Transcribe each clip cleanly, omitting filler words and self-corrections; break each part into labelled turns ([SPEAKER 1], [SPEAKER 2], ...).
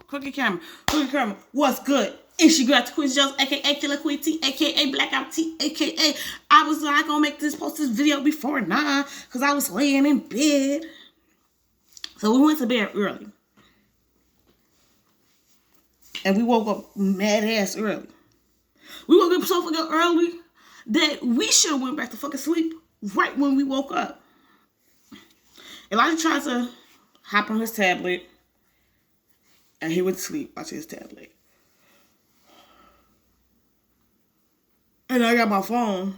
[SPEAKER 1] Crooked camera. What's good? It's your girl, Quincy Jones, aka Killer Queen T, aka Blackout T, aka I was not gonna post this video before 9 because I was laying in bed. So we went to bed early. And we woke up mad ass early. We woke up so fucking early that we should have went back to fucking sleep right when we woke up. Elijah tried to hop on his tablet and he went to sleep watching his tablet. And I got my phone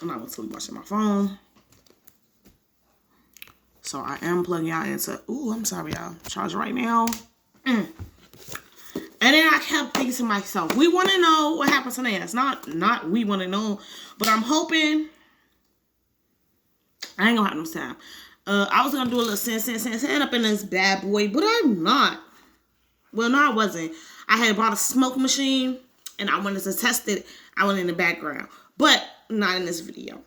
[SPEAKER 1] and I went to sleep watching my phone. So I am plugging y'all into, I'm sorry y'all, charge right now. And then I kept thinking to myself, we want to know what happened to Nance. Not we want to know, but I'm hoping, I ain't gonna have no time. I was gonna do a little send up in this bad boy, but I'm not. Well, no, I wasn't. I had bought a smoke machine and I wanted to test it. I went in the background, but not in this video.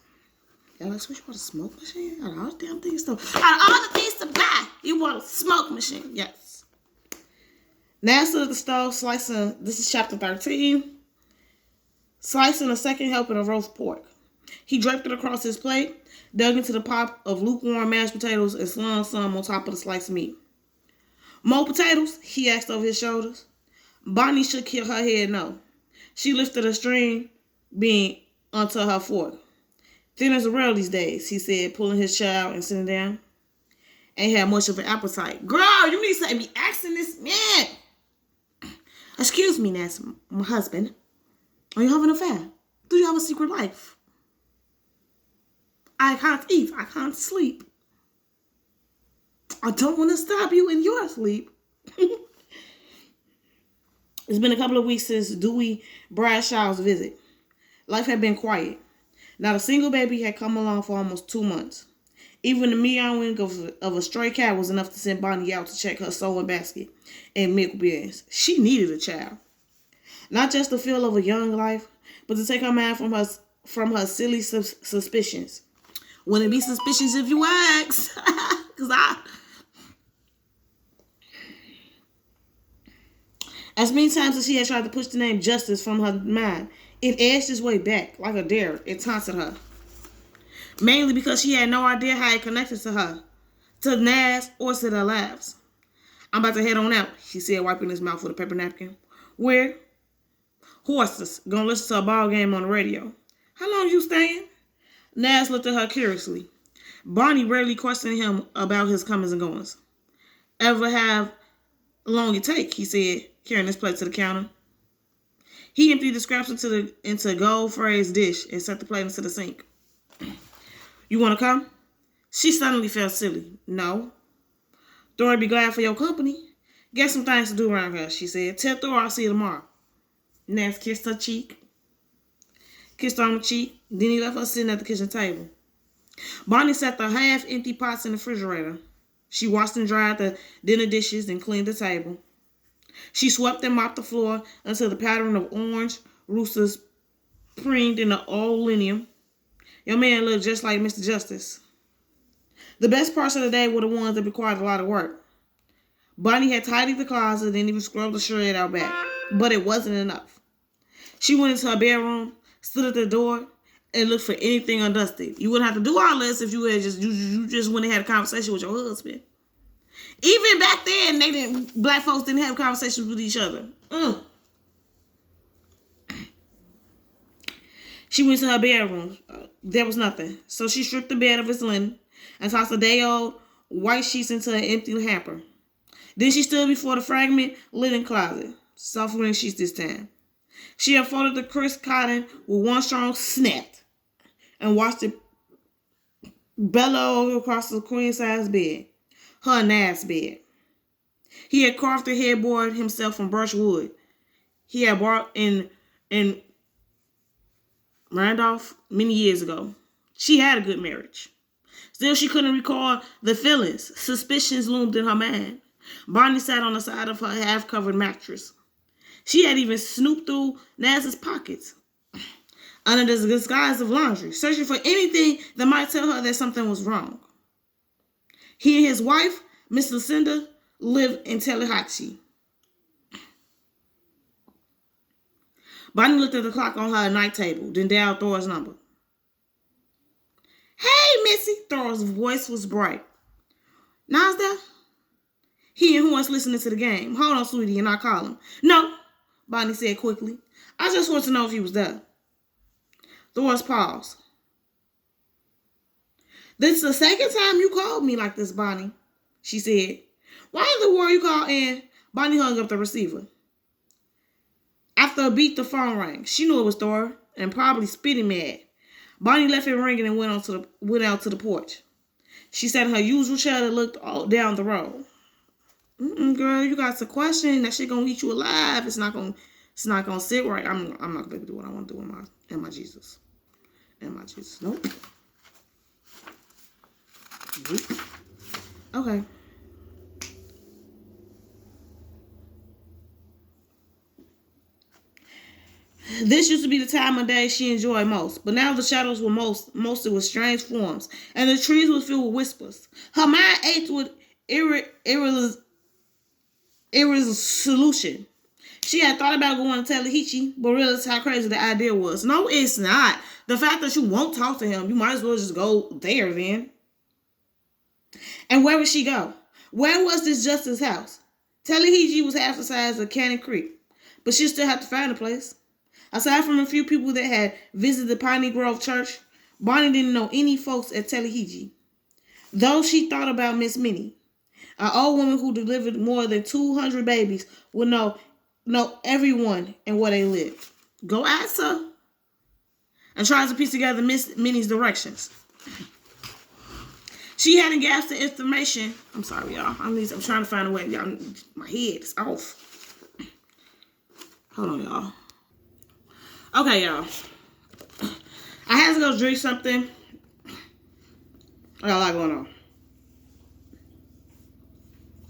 [SPEAKER 1] Y'all like, you bought a smoke machine? Out of all the damn things to, out of all the things to buy, you bought a smoke machine. Yes. Now stood at the stove slicing, this is chapter 13, slicing a second helping of roast pork. He draped it across his plate, dug into the pot of lukewarm mashed potatoes, and slung some on top of the sliced meat. More potatoes? He asked over his shoulders. Bonnie shook her head no. She lifted a string bean onto her fork. Thin as a rail these days, he said, pulling his child and sitting down. Ain't had much of an appetite. Girl, you need to be asking this man. Excuse me, Nancy, my husband. Are you having an affair? Do you have a secret life? I can't eat. I can't sleep. I don't want to stop you in your sleep. It's been a couple of weeks since Dewey Bradshaw's visit. Life had been quiet. Not a single baby had come along for almost 2 months. Even the meowing of a stray cat was enough to send Bonnie out to check her sewing basket and milk bins. She needed a child. Not just the feel of a young life, but to take her mind from her silly suspicions. Wouldn't be suspicious if you ask. As many times as she had tried to push the name Justice from her mind, it edged its way back like a dare. It taunted her. Mainly because she had no idea how it connected to her, to Naz, or to their lives. I'm about to head on out, he said, wiping his mouth with a paper napkin. Where? Horses. Gonna listen to a ball game on the radio. How long you staying? Naz looked at her curiously. Bonnie rarely questioned him about his comings and goings. Ever have long it take, he said, carrying his plate to the counter. He emptied the scraps into a gold-phrased dish and set the plate into the sink. You want to come? She suddenly felt silly. No. Thor would be glad for your company. Get some things to do around here, she said. Tell Thor I'll see you tomorrow. Nance kissed her cheek. Kissed her on the cheek. Then he left her sitting at the kitchen table. Bonnie set the half-empty pots in the refrigerator. She washed and dried the dinner dishes and cleaned the table. She swept and mopped the floor until the pattern of orange roosters preened in the old linoleum. Your man looked just like Mr. Justice. The best parts of the day were the ones that required a lot of work. Bonnie had tidied the closet and even scrubbed the shred out back, but it wasn't enough. She went into her bedroom, stood at the door, and looked for anything undusted. You wouldn't have to do all this if you had just went and had a conversation with your husband. Even back then, black folks didn't have conversations with each other. She went to her bedroom. There was nothing. So she stripped the bed of its linen and tossed the day-old white sheets into an empty hamper. Then she stood before the fragment linen closet. Soft linen sheets this time. She unfolded the crisp cotton with one strong snap and watched it bellow across the queen-size bed. Her Naz bed. He had carved the headboard himself from birch wood. He had bought in Randolph many years ago. She had a good marriage. Still, she couldn't recall the feelings. Suspicions loomed in her mind. Bonnie sat on the side of her half-covered mattress. She had even snooped through Naz's pockets under the disguise of laundry, searching for anything that might tell her that something was wrong. He and his wife, Miss Lucinda, lived in Tallahatchie. Bonnie looked at the clock on her night table, then dialed Thor's number. Hey, Missy. Thor's voice was bright. Now's there? He and Horns listening to the game. Hold on, sweetie, and I'll call him. No, Bonnie said quickly. I just want to know if he was there. Thor's paused. This is the second time you called me like this, Bonnie, she said. Why in the world you called in? Bonnie hung up the receiver. After a beat, the phone rang. She knew it was Thor and probably spitting mad. Bonnie left it ringing and went out to the porch. She sat in her usual chair that looked down the road. Girl, you got to question. That shit gonna eat you alive. It's not gonna sit right. I'm not gonna be able to do what I want to do in my Jesus. In my Jesus. Nope. Okay. This used to be the time of day she enjoyed most, but now the shadows were mostly with strange forms, and the trees were filled with whispers. Her mind ached with irresolution. She had thought about going to Tallahatchie, but realized how crazy the idea was. No, it's not. The fact that you won't talk to him, you might as well just go there then. And where would she go? Where was this Justice house? Tallahatchie was half the size of Cannon Creek, but she still had to find a place. Aside from a few people that had visited the Piney Grove Church, Bonnie didn't know any folks at Tallahatchie. Though she thought about Miss Minnie, an old woman who delivered more than 200 babies, would know everyone and where they lived. Go ask her. And try to piece together Miss Minnie's directions. She hadn't gasped the information. I'm sorry, y'all. I'm trying to find a way. Y'all, my head is off. Hold on, y'all. Okay, y'all. I had to go drink something. I got a lot going on.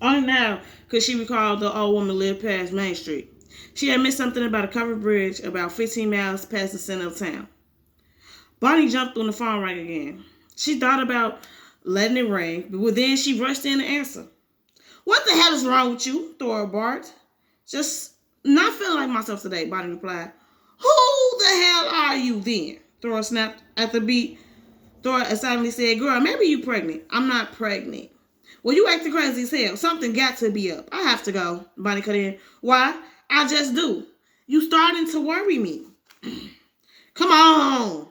[SPEAKER 1] Only now could she recall the old woman lived past Main Street. She had missed something about a covered bridge about 15 miles past the center of town. Bonnie jumped on the phone ring again. She thought about letting it ring, but then she rushed in to answer. What the hell is wrong with you? Thor barked. Just not feeling like myself today, Bonnie replied. Who the hell are you then? Thor snapped at the beat. Thor suddenly said, girl, maybe you pregnant. I'm not pregnant. Well, you acting crazy as hell. Something got to be up. I have to go. Bonnie cut in. Why? I just do. You starting to worry me. Come on.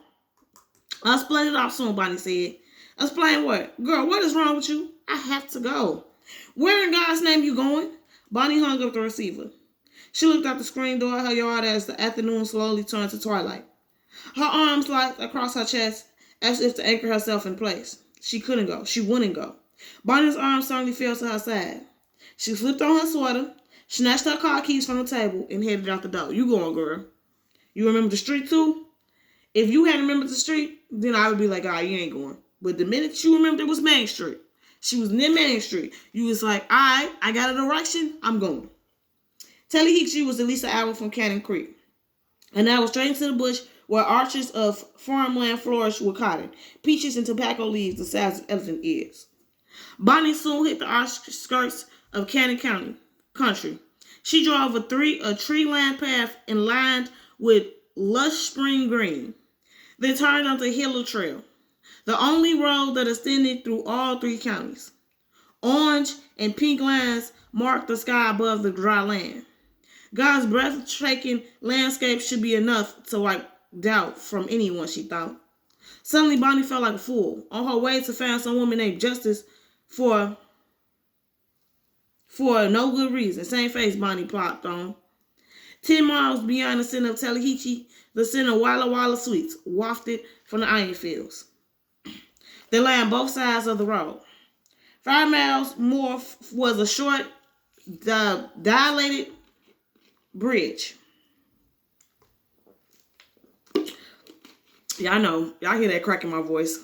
[SPEAKER 1] I'll explain it off soon, Bonnie said. Explain what? Girl, what is wrong with you? I have to go. Where in God's name you going? Bonnie hung up the receiver. She looked out the screen door of her yard as the afternoon slowly turned to twilight. Her arms locked across her chest as if to anchor herself in place. She couldn't go. She wouldn't go. Bonnie's arms suddenly fell to her side. She slipped on her sweater, snatched her car keys from the table, and headed out the door. You going, girl. You remember the street, too? If you hadn't remembered the street, then I would be like, you ain't going. But the minute you remembered it was Main Street, she was near Main Street, you was like, all right, I got a direction, I'm going. Tallahatchie was at least an hour from Cannon Creek. And I was straight into the bush where arches of farmland flourished with cotton, peaches, and tobacco leaves the size of elephant ears. Bonnie soon hit the outskirts of Cannon Country. She drove a tree-lined path and lined with lush spring green, then turned onto a hill trail, the only road that extended through all three counties. Orange and pink lines marked the sky above the dry land. God's breathtaking landscape should be enough to wipe doubt from anyone, she thought. Suddenly, Bonnie felt like a fool, on her way to find some woman named Justice for no good reason. Same face Bonnie plopped on. 10 miles beyond the center of Tallahatchie, the scent of Walla Walla sweets wafted from the iron fields. They lay on both sides of the road. 5 miles more was a short, dilated bridge. Y'all know. Y'all hear that crack in my voice.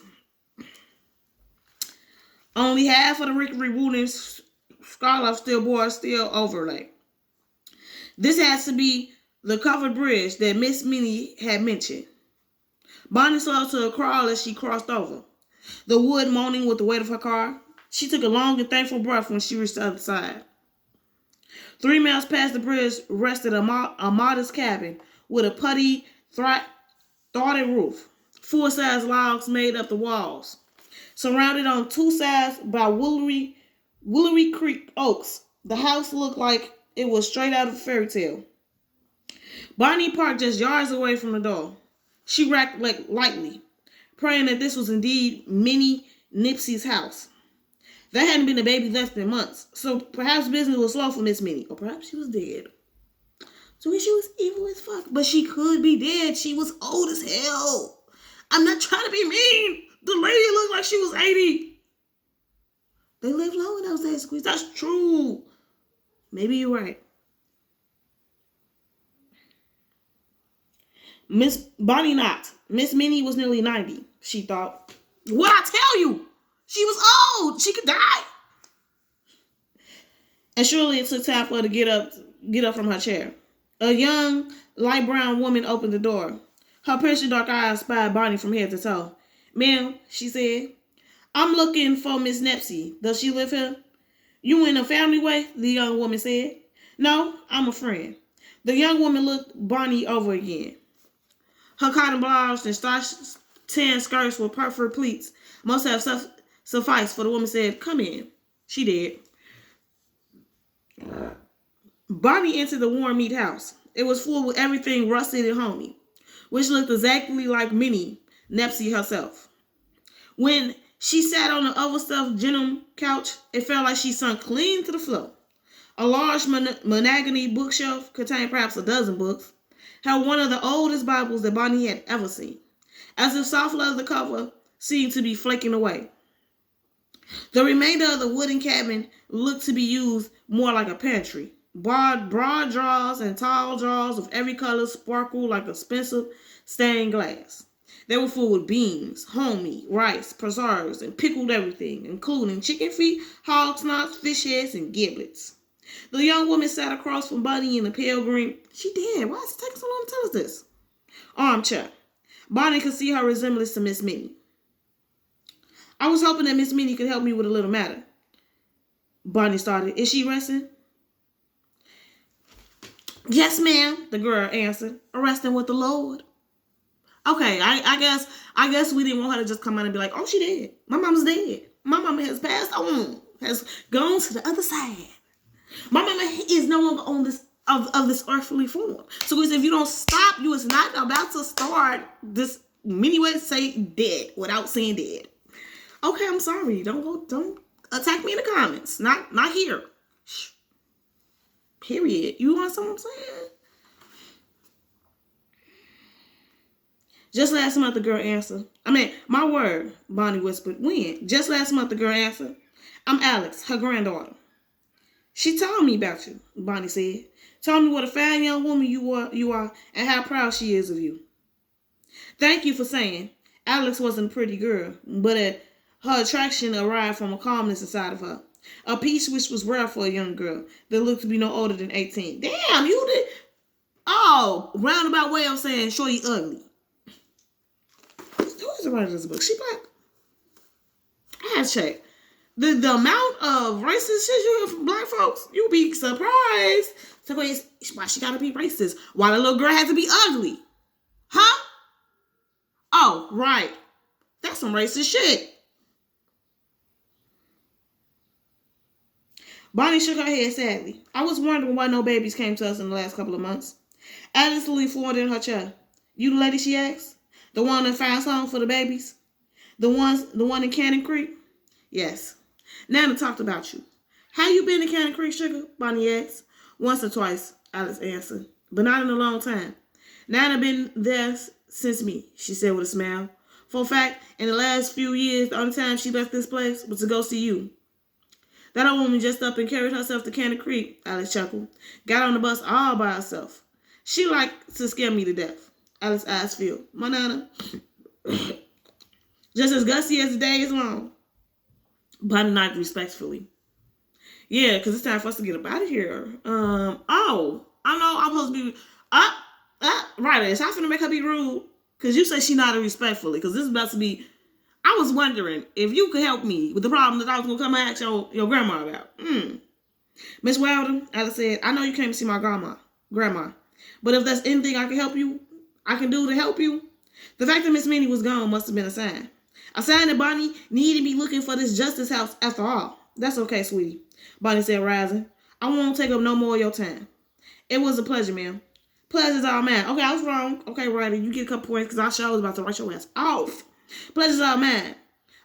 [SPEAKER 1] Only half of the Rickery Wooden Scarlet still overlay. This has to be the covered bridge that Miss Minnie had mentioned. Bonnie slowed to a crawl as she crossed over, the wood moaning with the weight of her car. She took a long and thankful breath when she reached the other side. 3 miles past the bridge rested a modest cabin with a putty thwarted roof. Full-size logs made up the walls. Surrounded on two sides by Woolery Creek oaks, the house looked like it was straight out of a fairy tale. Bonnie parked just yards away from the door. She racked lightly, praying that this was indeed Minnie Nipsey's house. There hadn't been a baby less than months, so perhaps business was slow for Miss Minnie, or perhaps she was dead. So she was evil as fuck, but she could be dead. She was old as hell. I'm not trying to be mean. The lady looked like she was 80. They lived long in those days, Squeeze. That's true. Maybe you're right. Miss Bonnie knocked. Miss Minnie was nearly 90, she thought. What I tell you? She was old. She could die. And surely it took time for her to get up from her chair. A young, light brown woman opened the door. Her piercing dark eyes spied Bonnie from head to toe. Ma'am, she said, I'm looking for Miss Nipsey. Does she live here? You in a family way? The young woman said. No, I'm a friend. The young woman looked Bonnie over again. Her cotton blouse and starched tan skirts with perfect pleats must have sufficed, for the woman said, come in. She did. Bonnie entered the warm meat house. It was full with everything rusted and homey, which looked exactly like Minnie Nipsey herself. When she sat on the overstuffed denim couch, it felt like she sunk clean to the floor. A large mahogany bookshelf contained perhaps a dozen books, held one of the oldest Bibles that Bonnie had ever seen, as if soft leather cover seemed to be flaking away. The remainder of the wooden cabin looked to be used more like a pantry. Broad drawers and tall drawers of every color sparkled like expensive stained glass. They were full with beans, hominy, rice, preserves, and pickled everything, including chicken feet, hog snots, fish heads, and giblets. The young woman sat across from Bonnie in a pale green. She did. Why is it taking so long to tell us this? Armchair. Bonnie could see her resemblance to Miss Minnie. I was hoping that Miss Minnie could help me with a little matter. Bonnie started. Is she resting? Yes, ma'am, the girl answered. Resting with the Lord. Okay, I guess we didn't want her to just come out and be like, oh, she dead. My mama's dead. My mama has passed on, has gone to the other side. My mama is no longer on this of this earthly form. So if you don't stop, you is not about to start this many ways to say dead without saying dead. Okay, I'm sorry. Don't attack me in the comments. Not here. Period. You understand what I'm saying? Just last month, the girl answered. My word, Bonnie whispered. When? Just last month, the girl answered. I'm Alex, her granddaughter. She told me about you, Bonnie said. Told me what a fine young woman you are and how proud she is of you. Thank you for saying. Alex wasn't a pretty girl, but her attraction arrived from a calmness inside of her. A peace which was rare for a young girl that looked to be no older than 18. Damn, you did. Oh, roundabout way of saying shorty ugly. Who is the writer of this book? She black? I had to check. The amount of racist shit you hear from black folks, you'll be surprised. So why she gotta be racist? Why the little girl had to be ugly? Huh? Oh, right. That's some racist shit. Bonnie shook her head sadly. I was wondering why no babies came to us in the last couple of months. Alice leaned forward in her chair. You the lady, she asked? The one that finds home for the babies? The one in Cannon Creek? Yes. Nana talked about you. How you been in Cannon Creek, sugar? Bonnie asked. Once or twice, Alice answered. But not in a long time. Nana been there since me, she said with a smile. For a fact, in the last few years, the only time she left this place was to go see you. That old woman just up and carried herself to Cannon Creek, Alice chuckled. Got on the bus all by herself. She liked to scare me to death. Alice's eyes filled. My Nana. Just as gusty as the day is long. Bonnie nodded respectfully. Yeah, because it's time for us to get up out of here. Oh, I know I'm supposed to be right. Is I finna make her be rude? Because you say she nodded respectfully. Because this is about to be. I was wondering if you could help me with the problem that I was gonna come and ask your grandma about. Miss Weldon, Alice said, I know you came to see my grandma. But if there's anything I can do to help you, the fact that Miss Minnie was gone must have been a sign. A sign that Bonnie needed to be looking for this Justice house after all. That's okay, sweetie, Bonnie said, rising. I won't take up no more of your time. It was a pleasure, ma'am. Pleasure's all mine. Okay, I was wrong. Okay, Ryder, you get a couple points because I sure was about to write your ass off. Pleasure's all mine.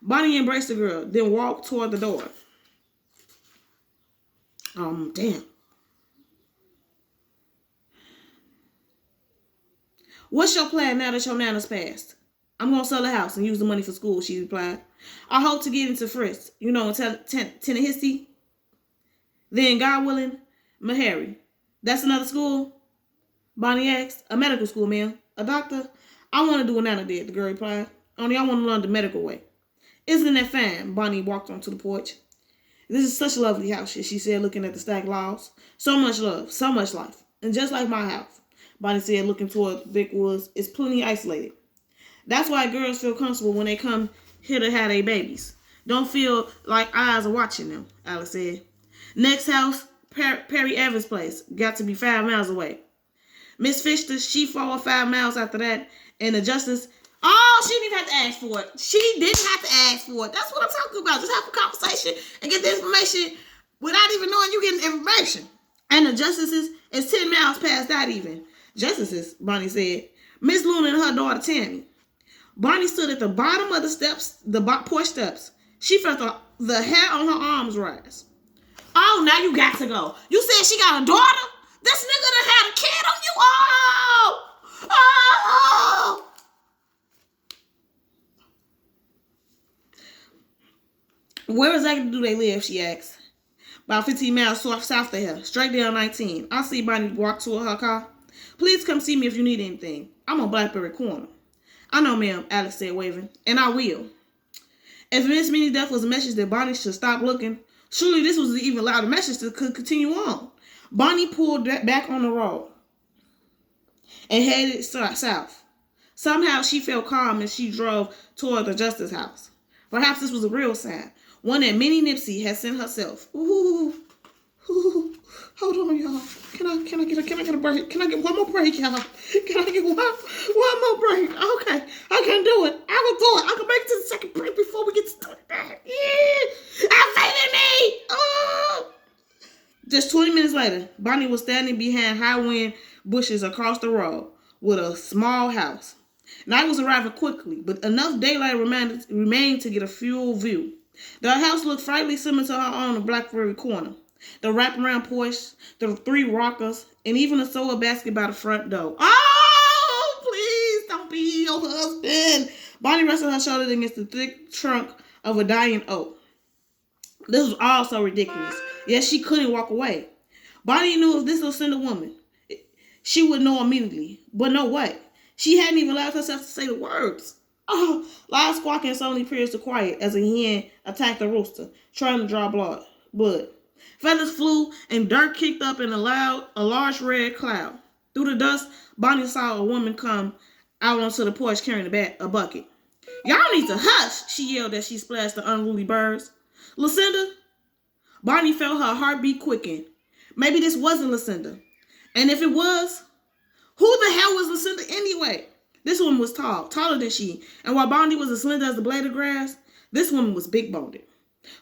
[SPEAKER 1] Bonnie embraced the girl, then walked toward the door. Damn. What's your plan now that your nana's passed? I'm going to sell the house and use the money for school, she replied. I hope to get into Frist, in Tennessee. Then, God willing, Meharry. That's another school? Bonnie asked. A medical school, ma'am. A doctor? I want to do what Nana did, the girl replied. Only I want to learn the medical way. Isn't that fine? Bonnie walked onto the porch. This is such a lovely house, she said, looking at the stacked logs. So much love, so much life. And just like my house, Bonnie said, looking toward Vic Woods, it's plenty isolated. That's why girls feel comfortable when they come here to have their babies. Don't feel like eyes are watching them, Alice said. Next house, Perry Evans' place, got to be 5 miles away. Miss Fisher, she followed 5 miles after that, and the justice, she didn't have to ask for it. She didn't have to ask for it. That's what I'm talking about. Just have a conversation and get the information without even knowing you getting information. And the justices is 10 miles past that even. Justices, Bonnie said. Miss Luna and her daughter Tammy. Bonnie stood at the bottom of the steps, the porch steps. She felt the hair on her arms rise. Oh, now you got to go. You said she got a daughter? This nigga done had a kid on you? Oh! Where exactly do they live, she asked. About 15 miles south of here, straight down 19. I see Bonnie walk to her car. Please come see me if you need anything. I'm on Blackberry Corner. I know, ma'am, Alex said, waving. And I will. If Miss Minnie's death was a message that Bonnie should stop looking, surely this was an even louder message that could continue on. Bonnie pulled back on the road and headed south. Somehow she felt calm as she drove toward the Justice house. Perhaps this was a real sign, one that Minnie Nipsey had sent herself. Ooh. Hold on, y'all. Can I get a break? Can I get one more break, y'all? Can I get one more break? Okay, I can do it. I will do it. I can make it to the second break before we get started. I'm failing me. Oh. Just 20 minutes later, Bonnie was standing behind high-wind bushes across the road with a small house. Night was arriving quickly, but enough daylight remained to get a full view. The house looked frightfully similar to her own in Blackberry Corner. The wraparound porch, the 3 rockers, and even a soda basket by the front door. Oh, please don't be your husband. Bonnie rested her shoulder against the thick trunk of a dying oak. This was all so ridiculous. Yet she couldn't walk away. Bonnie knew if this was Lucinda woman, she would know immediately. But no way. She hadn't even allowed herself to say the words. Oh, loud squawking suddenly pierced the quiet as a hen attacked a rooster, trying to draw blood. Feathers flew and dirt kicked up in a large red cloud. Through the dust, Bonnie saw a woman come out onto the porch carrying a bucket. Y'all need to hush, she yelled as she splashed the unruly birds. Lucinda? Bonnie felt her heartbeat quicken. Maybe this wasn't Lucinda. And if it was, who the hell was Lucinda anyway? This woman was tall, taller than she, and while Bonnie was as slender as the blade of grass, this woman was big-boned.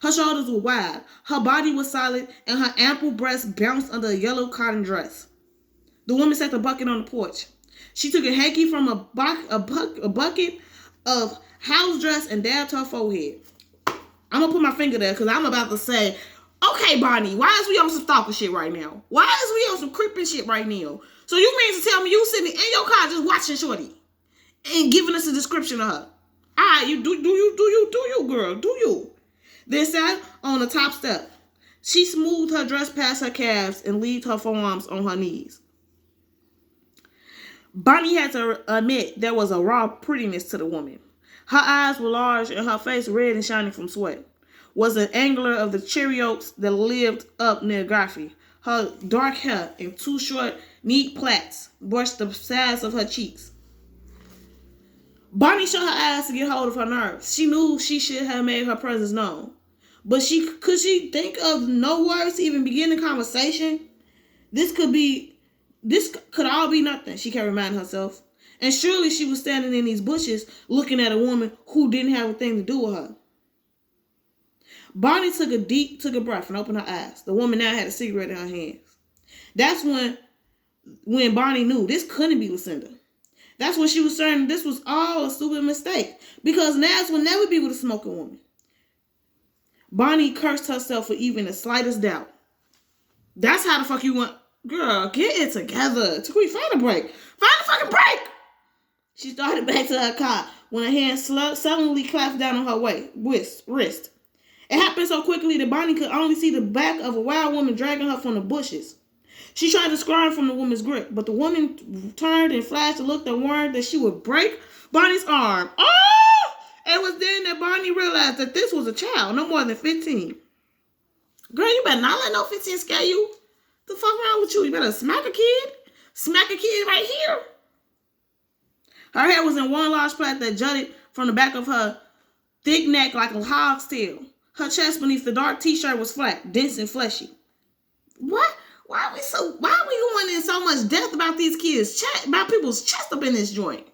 [SPEAKER 1] Her shoulders were wide, her body was solid, and her ample breasts bounced under a yellow cotton dress. The woman set the bucket on the porch. She took a hanky from a bucket of house dress and dabbed her forehead. I'm going to put my finger there because I'm about to say, okay, Bonnie, why is we on some stalker shit right now? Why is we on some creeping shit right now? So you mean to tell me you sitting in your car just watching Shorty and giving us a description of her? All right, you do you, girl, do you? Then sat on the top step. She smoothed her dress past her calves and leaned her forearms on her knees. Bonnie had to admit there was a raw prettiness to the woman. Her eyes were large and her face red and shining from sweat. Was an angler of the cherry oaks that lived up near Goffey. Her dark hair in 2 short, neat plaits brushed the sides of her cheeks. Bonnie shut her eyes to get hold of her nerves. She knew she should have made her presence known. But could she think of no words to even begin the conversation? This could be This could all be nothing, she kept reminding herself. And surely she was standing in these bushes looking at a woman who didn't have a thing to do with her. Bonnie took a breath and opened her eyes. The woman now had a cigarette in her hands. That's when Bonnie knew this couldn't be Lucinda. That's when she was certain this was all a stupid mistake, because Naz would never be with a smoking woman. Bonnie cursed herself for even the slightest doubt. That's how the fuck you want. Girl, get it together. Taqui, find a break. Find a fucking break. She started back to her car when her hand suddenly clasped down on her wrist. It happened so quickly that Bonnie could only see the back of a wild woman dragging her from the bushes. She tried to scram from the woman's grip, but the woman turned and flashed a look that warned that she would break Bonnie's arm. Oh! It was then that Bonnie realized that this was a child, no more than 15. Girl, you better not let no 15 scare you. The fuck wrong with you? You better smack a kid. Smack a kid right here. Her hair was in one large plait that jutted from the back of her thick neck like a hog's tail. Her chest beneath the dark t-shirt was flat, dense, and fleshy. What? Why are we going in so much depth about these kids' about people's chest up in this joint?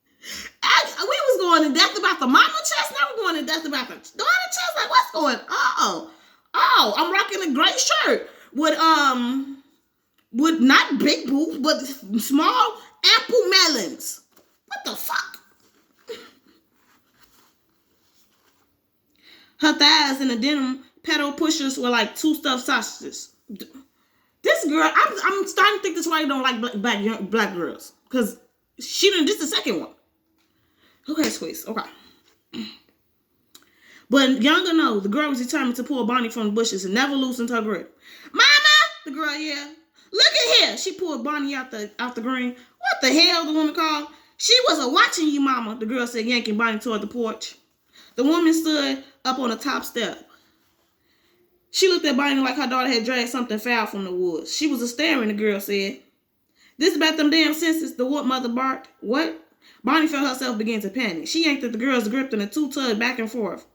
[SPEAKER 1] We was going in depth about the mama chest. Now we're going in depth about the daughter chest. Like, what's going on? Oh, I'm rocking a gray shirt with not big boobs, but small, ample melons. What the fuck? Her thighs and the denim pedal pushers were like two stuffed sausages. This girl, I'm starting to think this is why you don't like black girls. Because she didn't, this is the second one. Okay, squeeze. Okay. But Younger knows the girl was determined to pull Bonnie from the bushes and never loosened her grip. Mama! The girl yelled. Look at here! She pulled Bonnie out the green. What the hell, the woman called? She wasn't watching you, Mama, the girl said, yanking Bonnie toward the porch. The woman stood up on the top step. She looked at Bonnie like her daughter had dragged something foul from the woods. She was a staring, the girl said. This about them damn senses, the wood mother barked. What? Bonnie felt herself begin to panic. She yanked at the girl's grip and the two tugged back and forth.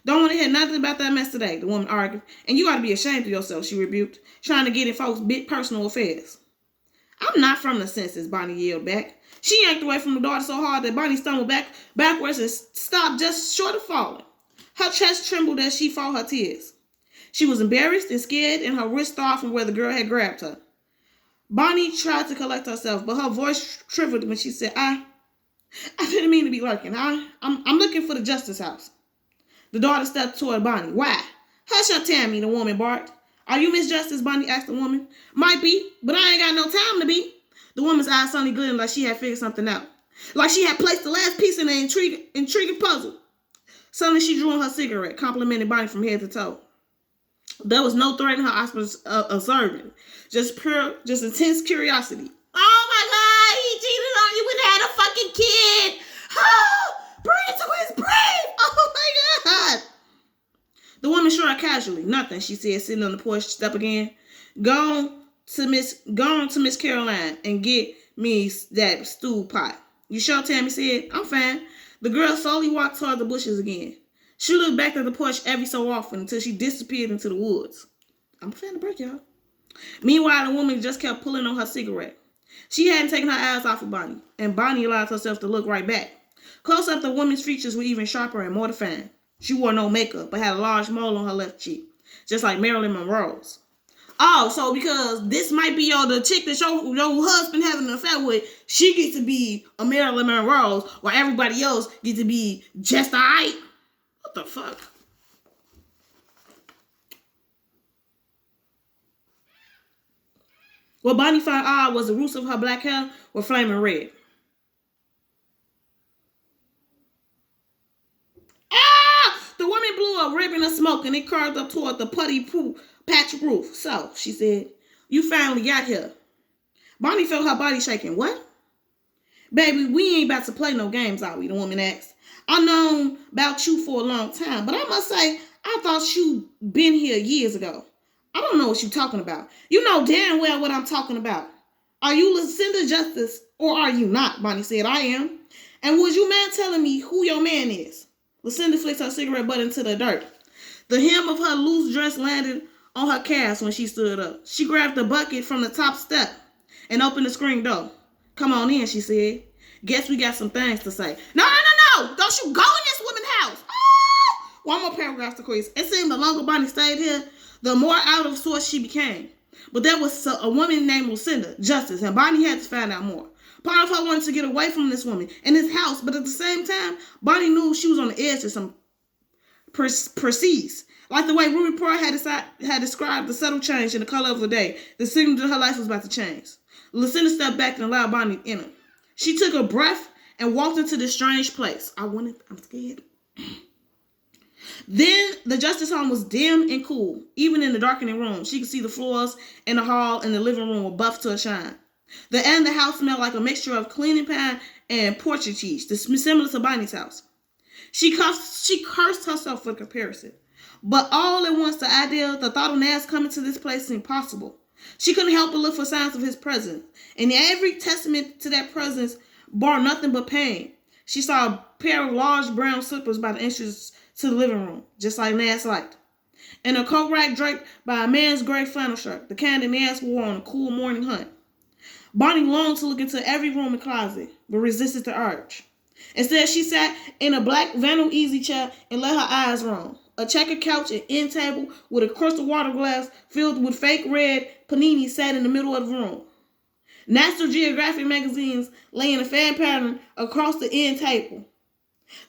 [SPEAKER 1] Don't want to hear nothing about that mess today, the woman argued. And you ought to be ashamed of yourself, she rebuked, trying to get in folks' big personal affairs. I'm not from the senses, Bonnie yelled back. She yanked away from the daughter so hard that Bonnie stumbled backwards and stopped just short of falling. Her chest trembled as she fought her tears. She was embarrassed and scared, and her wrist thawed from where the girl had grabbed her. Bonnie tried to collect herself, but her voice shriveled when she said, I didn't mean to be lurking. I'm looking for the Justice House. The daughter stepped toward Bonnie. Why? Hush up, Tammy, the woman barked. Are you Miss Justice? Bonnie asked the woman. Might be, but I ain't got no time to be. The woman's eyes suddenly glittered like she had figured something out. Like she had placed the last piece in the intriguing puzzle. Suddenly she drew on her cigarette, complimenting Bonnie from head to toe. There was no threat in her auspicious observing. Just intense curiosity. Oh my God, he cheated on you and had a fucking kid. Oh, bring it to his grave. Oh my God. The woman shrugged casually. Nothing, she said, sitting on the porch step again. Go on to Miss Caroline and get me that stew pot. You sure? Tammy said. I'm fine. The girl slowly walked toward the bushes again. She looked back at the porch every so often until she disappeared into the woods. I'm finna break, y'all. Meanwhile, the woman just kept pulling on her cigarette. She hadn't taken her eyes off of Bonnie, and Bonnie allowed herself to look right back. Close up, the woman's features were even sharper and more defined. She wore no makeup, but had a large mole on her left cheek, just like Marilyn Monroe's. Oh, so because this might be the chick that your husband having an affair with, she gets to be a Marilyn Monroe, while everybody else gets to be just alright? What the fuck? What Bonnie found odd was the roots of her black hair were flaming red. Ah! The woman blew a ribbon of smoke and it curved up toward the putty patch roof. So, she said, you finally got here. Bonnie felt her body shaking. What? Baby, we ain't about to play no games, are we? The woman asked. I known about you for a long time, but I must say, I thought you been here years ago. I don't know what you're talking about. You know damn well what I'm talking about. Are you Lucinda Justice or are you not? Bonnie said, I am. And would you mind telling me who your man is? Lucinda flicked her cigarette butt into the dirt. The hem of her loose dress landed on her calves when she stood up. She grabbed the bucket from the top step. and opened the screen door. Come on in, she said. Guess we got some things to say. No. Don't you go in this woman's house. Oh! One more paragraph to quiz. It seemed the longer Bonnie stayed here, the more out of sorts she became. But there was a woman named Lucinda, Justice, and Bonnie had to find out more. Part of her wanted to get away from this woman and this house, but at the same time, Bonnie knew she was on the edge of some precise. Like the way Ruby Pearl had described the subtle change in the color of the day, the signal that her life was about to change. Lucinda stepped back and allowed Bonnie in her. She took a breath and walked into this strange place. I'm scared. Then the Justice home was dim and cool. Even in the darkening room, she could see the floors in the hall and the living room were buffed to a shine. The end of the house smelled like a mixture of cleaning pine and portrait cheese, similar to Bonnie's house. She cursed herself for comparison. But all at once, the thought of Nas coming to this place seemed possible. She couldn't help but look for signs of his presence. And every testament to that presence bore nothing but pain. She saw a pair of large brown slippers by the entrance to the living room, just like Nas liked. And a coat rack draped by a man's gray flannel shirt, the kind that Nas wore on a cool morning hunt. Bonnie longed to look into every room and closet, but resisted the urge. Instead, she sat in a black vinyl easy chair and let her eyes roam. A checkered couch and end table with a crystal water glass filled with fake red panini sat in the middle of the room. National Geographic magazines lay in a fan pattern across the end table.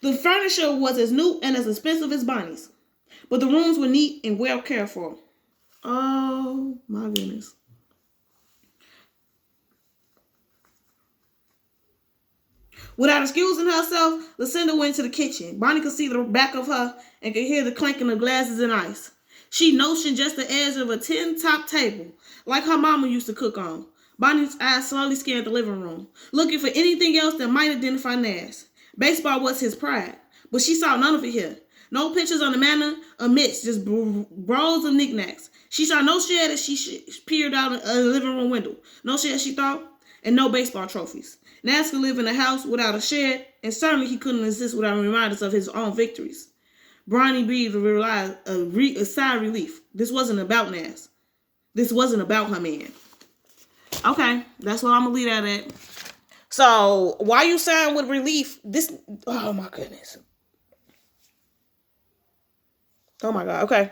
[SPEAKER 1] The furniture was as new and as expensive as Bonnie's, but the rooms were neat and well cared for. Oh my goodness. Without excusing herself, Lucinda went to the kitchen. Bonnie could see the back of her and could hear the clanking of glasses and ice. She notioned just the edge of a tin-top table, like her mama used to cook on. Bonnie's eyes slowly scanned the living room, looking for anything else that might identify Nas. Baseball was his pride, but she saw none of it here. No pictures on the mantel amidst just rows of knickknacks. She saw no shed as she peered out a living room window. No shed, she thought, and no baseball trophies. Nas could live in a house without a shed, and certainly he couldn't exist without reminders of his own victories. Bonnie breathed a sigh of relief. This wasn't about Nas. This wasn't about her man. Okay, that's what I'm going to leave that at. So, why you sighing with relief? Oh my goodness. Oh my God, okay.